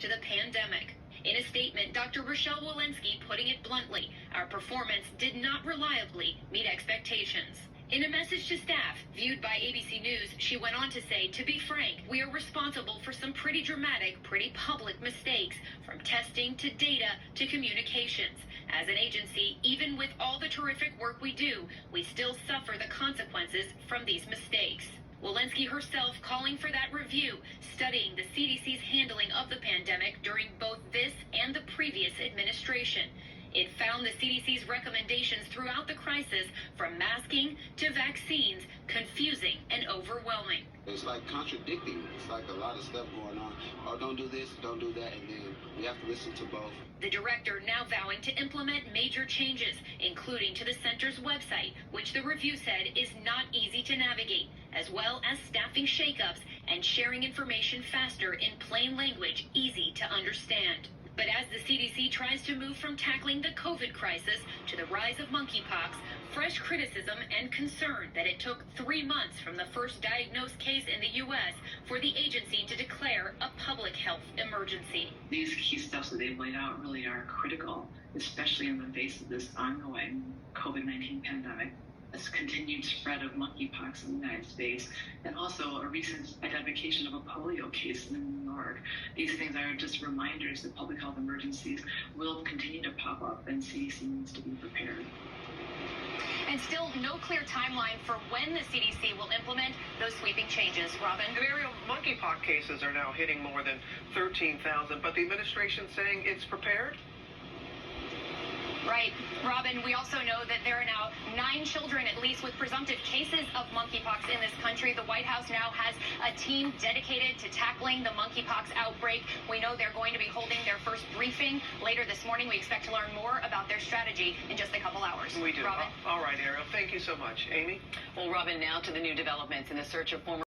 to the pandemic. In a statement, Dr. Rochelle Walensky putting it bluntly, our performance did not reliably meet expectations. In a message to staff, viewed by ABC News, she went on to say, to be frank, we are responsible for some pretty dramatic, pretty public mistakes, from testing to data to communications. As an agency, even with all the terrific work we do, we still suffer the consequences from these mistakes. Walensky herself calling for that review, studying the CDC's handling of the pandemic during both this and the previous administration. It found the CDC's recommendations throughout the crisis, from masking to vaccines, confusing and overwhelming. It's like contradicting. It's like a lot of stuff going on. Oh, don't do this, don't do that, and then we have to listen to both. The director now vowing to implement major changes, including to the center's website, which the review said is not easy to navigate, as well as staffing shakeups and sharing information faster in plain language, easy to understand. But as the CDC tries to move from tackling the COVID crisis to the rise of monkeypox, fresh criticism and concern that it took 3 months from the first diagnosed case in the U.S. for the agency to declare a public health emergency. These key steps that they've laid out really are critical, especially in the face of this ongoing COVID-19 pandemic, this continued spread of monkeypox in the United States, and also a recent identification of a polio case in New York. These things are just reminders that public health emergencies will continue to pop up, and CDC needs to be prepared. And still no clear timeline for when the CDC will implement those sweeping changes. Robin? Ariel, monkeypox cases are now hitting more than 13,000, but the administration saying it's prepared? Right. Robin, we also know that there are now 9 children, at least, with presumptive cases of monkeypox in this country. The White House now has a team dedicated to tackling the monkeypox outbreak. We know they're going to be holding their first briefing later this morning. We expect to learn more about their strategy in just a couple hours. We do. Robin? All right, Ariel. Thank you so much. Amy? Well, Robin, now to the new developments in the search of former